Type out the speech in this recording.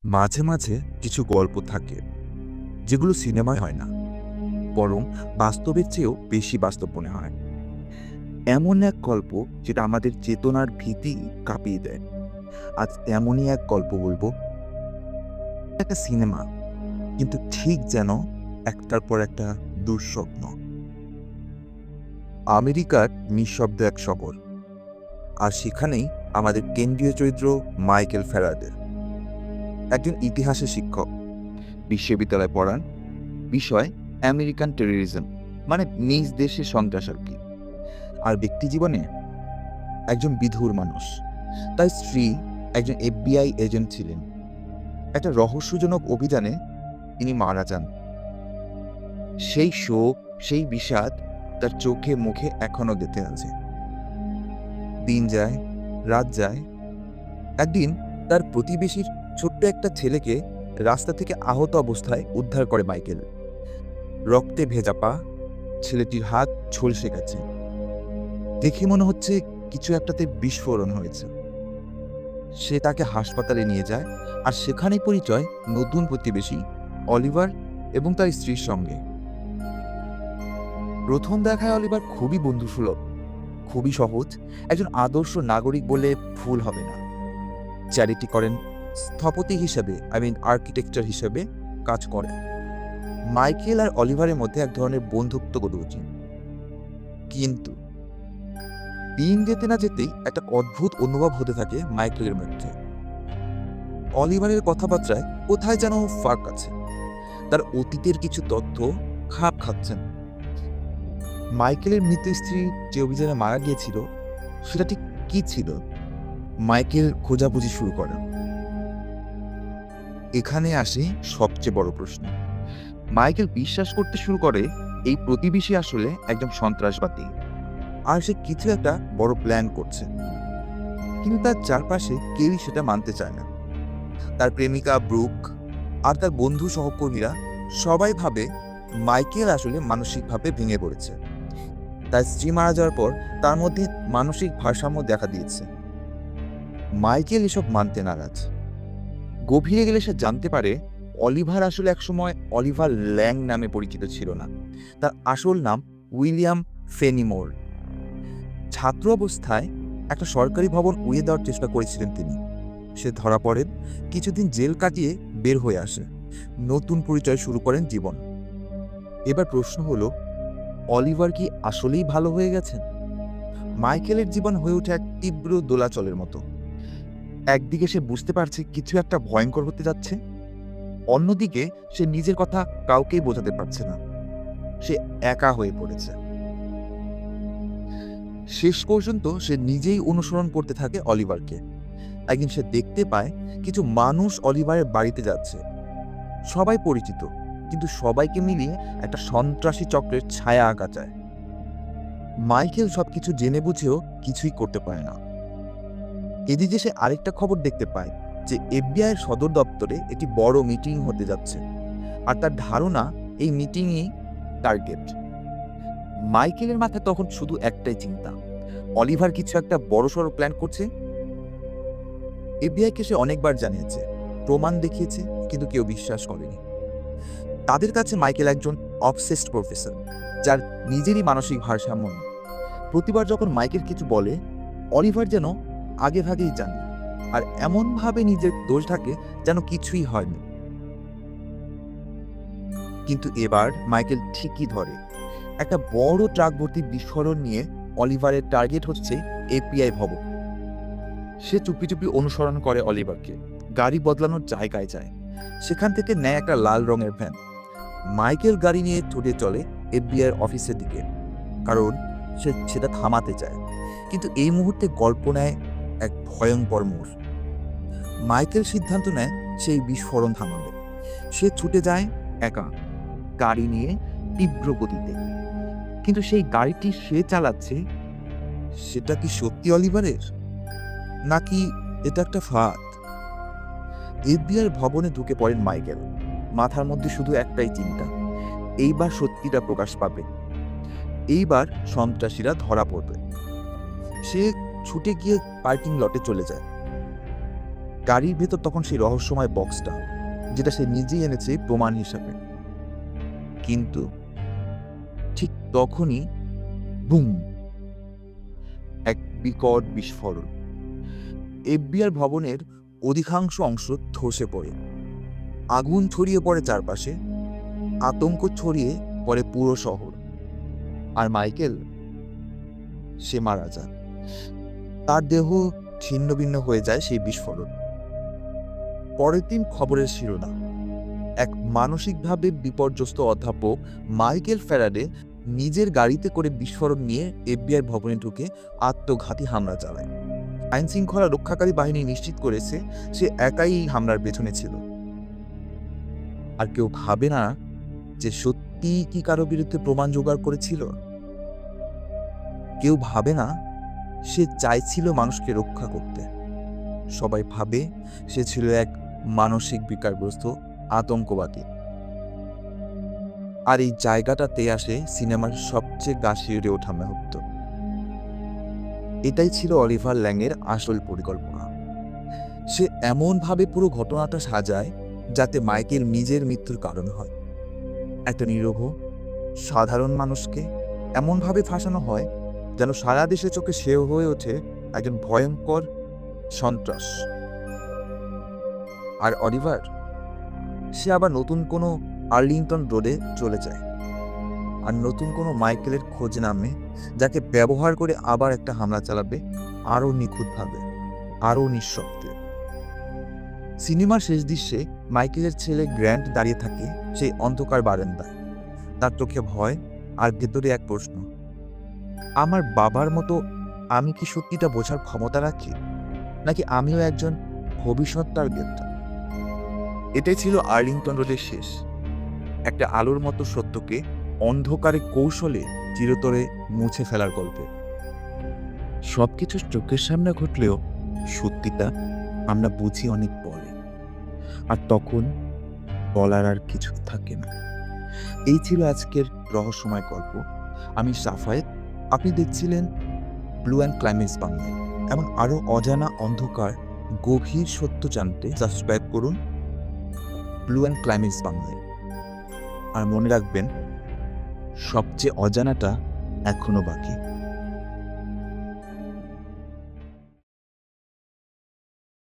মাঝে মাঝে কিছু গল্প থাকে যেগুলো সিনেমায় হয় না, বরং বাস্তবের চেয়েও বেশি বাস্তব মনে হয়। এমন এক গল্প যেটা আমাদের চেতনার ভীতি কাঁপিয়ে দেয়। আজ এমনই এক গল্প বলবো, একটা সিনেমা, কিন্তু ঠিক যেন একটার পর একটা দুঃস্বপ্ন। আমেরিকার নিঃশব্দ এক শহর, আর সেখানেই আমাদের কেন্দ্রীয় চরিত্র মাইকেল ফ্যারাডে। একজন ইতিহাসের শিক্ষক, বিশ্ববিদ্যালয়ে পড়ান। বিষয় আমেরিকান টেররিজম, মানে নিজ দেশের সন্ত্রাস আর কি। আর ব্যক্তি জীবনে একজন বিধুর মানুষ। তার স্ত্রী একজন এফবিআই এজেন্ট ছিলেন। একটা রহস্যজনক অভিযানে তিনি মারা যান। সেই শোক, সেই বিষাদ তার চোখে মুখে এখনো গেঁথে আছে। দিন যায়, রাত যায়। একদিন তার প্রতিবেশীর ছোট্ট একটা ছেলেকে রাস্তা থেকে আহত অবস্থায় উদ্ধার করে মাইকেল। রক্তে ভেজা পা, ছেলেটির হাত ঝলসে গেছে। দেখে মনে হচ্ছে কিছু একটাতে বিস্ফোরণ হয়েছে। সে তাকে হাসপাতালে নিয়ে যায়, আর সেখানেই পরিচয় নতুন প্রতিবেশী অলিভার এবং তার স্ত্রীর সঙ্গে। প্রথম দেখায় অলিভার খুবই বন্ধুসুলভ, খুবই সহজ, একজন আদর্শ নাগরিক বলে ভুল হবে না। চ্যারিটি করেন, স্থপতি হিসেবে আর্কিটেকচার হিসেবে কাজ করেন। মাইকেল আর অলিভারের মধ্যে এক ধরনের বন্ধুত্ব গড়ে ওঠে। কিন্তু দিন যেতে না যেতেই একটা অদ্ভুত অনুভব হতে থাকে মাইকেলের মধ্যে। অলিভারের কথাবার্তায় কোথায় যেন ফাঁক আছে। তার অতীতের কিছু তথ্য খাপ খাচ্ছেন। মাইকেলের মৃত স্ত্রী যে অভিযানে মারা গিয়েছিল, সেটা ঠিক কি ছিল? মাইকেল খোঁজাখুঁজি শুরু করেন। এখানে আসে সবচেয়ে বড় প্রশ্ন। মাইকেল বিশ্বাস করতে শুরু করে এই প্রতিবেশী আসলে একজন সন্ত্রাসবাদী, আর সে কিছু একটা বড় প্ল্যান করছে। কিন্তু তার চারপাশে কেউই সেটা মানতে চায় না। তার প্রেমিকা ব্রুক আর তার বন্ধু সহকর্মীরা সবাই ভাবে মাইকেল আসলে মানসিকভাবে ভেঙে পড়েছে। তার স্ত্রী মারা যাওয়ার পর তার মধ্যে মানসিক ভারসাম্য দেখা দিয়েছে। মাইকেল এসব মানতে নারাজ। গভীরে গেলে সে জানতে পারে অলিভার আসলে একসময় অলিভার ল্যাং নামে পরিচিত ছিল না। তার আসল নাম উইলিয়াম ফেনিমোর। ছাত্র অবস্থায় একটা সরকারি ভবন উড়িয়ে দেওয়ার চেষ্টা করেছিলেন তিনি। সে ধরা পড়েন, কিছুদিন জেল কাটিয়ে বের হয়ে আসে, নতুন পরিচয় শুরু করেন জীবন। এবার প্রশ্ন হলো, অলিভার কি আসলেই ভালো হয়ে গেছেন? মাইকেলের জীবন হয়ে ওঠে এক তীব্র দোলাচলের মতো। একদিকে সে বুঝতে পারছে কিছু একটা ভয়ঙ্কর হতে যাচ্ছে, অন্যদিকে সে নিজের কথা কাউকেই বোঝাতে পারছে না। সে একা হয়ে পড়েছে। শেষ পর্যন্ত সে নিজেই অনুসরণ করতে থাকে অলিভারকে। একদিন সে দেখতে পায় কিছু মানুষ অলিভারের বাড়িতে যাচ্ছে। সবাই পরিচিত, কিন্তু সবাইকে মিলিয়ে একটা সন্ত্রাসী চক্রের ছায়া আঁকা যায়। মাইকেল সবকিছু জেনে বুঝেও কিছুই করতে পারে না। এদিকে সে আরেকটা খবর দেখতে পায় যে এফবিআই সদর দপ্তরে একটি বড় মিটিং হতে যাচ্ছে, আর তার ধারণা এই মিটিংই টার্গেট। মাইকেলের মাথায় তখন শুধু একটাই চিন্তা, অলিভার কিছু একটা বড়সড় প্ল্যান করছে। এফবিআইকে সে অনেকবার জানিয়েছে, প্রমাণ দেখিয়েছে, কিন্তু কেউ বিশ্বাস করেনি। তাদের কাছে মাইকেল একজন অবসেসড প্রফেসর, যার নিজেরই মানসিক ভারসাম্য নেই। প্রতিবার যখন মাইকেল কিছু বলে, অলিভার যেন আগে ভাগেই জানে, আর এমনভাবে নিজের দোষ ঢাকে যেন কিছুই হয়নি। কিন্তু এবার মাইকেল ঠিকই ধরে। একটা বড় ট্রাক ভর্তি বিস্ফোরণ নিয়ে অলিভারের টার্গেট হচ্ছে এফবিআই ভবন। সে চুপি চুপি অনুসরণ করে অলিভারকে, গাড়ি বদলানোর জায়গায় যায়। সেখান থেকে নেয় একটা লাল রঙের ভ্যান। মাইকেল গাড়ি নিয়ে ছুটে চলে এফবিআই অফিসের দিকে, কারণ সে সেটা থামাতে চায়। কিন্তু এই মুহূর্তে গল্প নেয় এক ভয়ঙ্কর মোড়। মাইকেল সিদ্ধান্ত নেয় সেই বিস্ফোরণ থামাবে। সে ছুটে যায় একা, গাড়ি নিয়ে তীব্র গতিতে। কিন্তু সেই গাড়িটি সে চালাচ্ছে, সেটা কি সত্যি অলিভারের, নাকি এটা একটা ফাঁদ? এফবিআই ভবনে ঢুকে পড়েন মাইকেল। মাথার মধ্যে শুধু একটাই চিন্তা, এইবার সত্যিটা প্রকাশ পাবে, এইবার সন্ত্রাসীরা ধরা পড়বে। সে ছুটে গিয়ে পার্কিং লটে চলে যায়। গাড়ির ভেতর তখন সেই রহস্যময় বক্সটা, যেটা সে নিজেই এনেছে প্রমাণ হিসাবে। কিন্তু ঠিক তখনই বুম, এক বিকট বিস্ফোরণ। এফবিআর ভবনের অধিকাংশ অংশ ধসে পড়ে। আগুন ছড়িয়ে পড়ে চারপাশে, আতঙ্ক ছড়িয়ে পড়ে পুরো শহর। আর মাইকেল, সে মারা যায়। তার দেহ ছিন্ন ভিন্ন হয়ে যায় সেই বিস্ফোরণ। পরের দিন খবরের শিরোনাম, এক মানসিকভাবে বিপর্যস্ত অধ্যাপক মাইকেল ফ্যারাডে নিজের গাড়িতে করে বিস্ফোরণ নিয়ে এফবিআই ভবনে ঢুকে আত্মঘাতী হামলা চালায়। আইন শৃঙ্খলা রক্ষাকারী বাহিনী নিশ্চিত করেছে সে একাই এই হামলার পেছনে ছিল। আর কেউ ভাবে না যে সত্যি কি কারো বিরুদ্ধে প্রমাণ জোগাড় করেছিল। কেউ ভাবে না সে চাইছিল মানুষকে রক্ষা করতে। সবাই ভাবে সে ছিল এক মানসিক বিকারগ্রস্ত আতঙ্কবাদী। আর এই জায়গাটাতে আসে সিনেমার সবচেয়ে গা শিউরে ওঠা মুহূর্ত। এটাই ছিল অলিভার ল্যাংয়ের আসল পরিকল্পনা। সে এমনভাবে পুরো ঘটনাটা সাজায় যাতে মাইকেল নিজের মৃত্যুর কারণ হয়। একটা নিরীহ সাধারণ মানুষকে এমনভাবে ফাঁসানো হয় যেন সারা দেশের চোখে সেও হয়ে ওঠে একজন ভয়ঙ্কর সন্ত্রাস। আর অলিভার, সে আবার নতুন কোনো আর্লিংটন রোডে চলে যায়, আর নতুন কোনো মাইকেলের খোঁজ নামে, যাকে ব্যবহার করে আবার একটা হামলা চালাবে, আরও নিখুঁতভাবে, আরও নিঃশব্দে। সিনেমার শেষ দৃশ্যে মাইকেলের ছেলে গ্র্যান্ট দাঁড়িয়ে থাকে সেই অন্ধকার বারান্দায়। তার চোখে ভয় আর ভেতরে এক প্রশ্ন, আমার বাবার মতো আমি কি সত্যিটা বোঝার ক্ষমতা রাখি, নাকি আমিও একজন ভবিষ্যৎ টার্গেট? এটাই ছিল আর্লিংটন রোডের শেষ, একটা আলোর মতো সত্যকে অন্ধকারে কৌশলে চিরতরে মুছে ফেলার গল্পে। সবকিছু চোখের সামনে ঘটলেও সত্যিটা আমরা বুঝি অনেক পরে, আর তখন বলার আর কিছু থাকে না। এই ছিল আজকের রহস্যময় গল্প। আমি সাফায়েত, আপনি দেখছিলেন ব্লু অ্যান্ড ক্লাইম্যাক্স বাংলায়। এমন আরও অজানা, অন্ধকার, গভীর সত্য জানতে সাবস্ক্রাইব করুন ব্লু অ্যান্ড ক্লাইম্যাক্স বাংলায়। আর মনে রাখবেন, সবচেয়ে অজানাটা এখনো বাকি।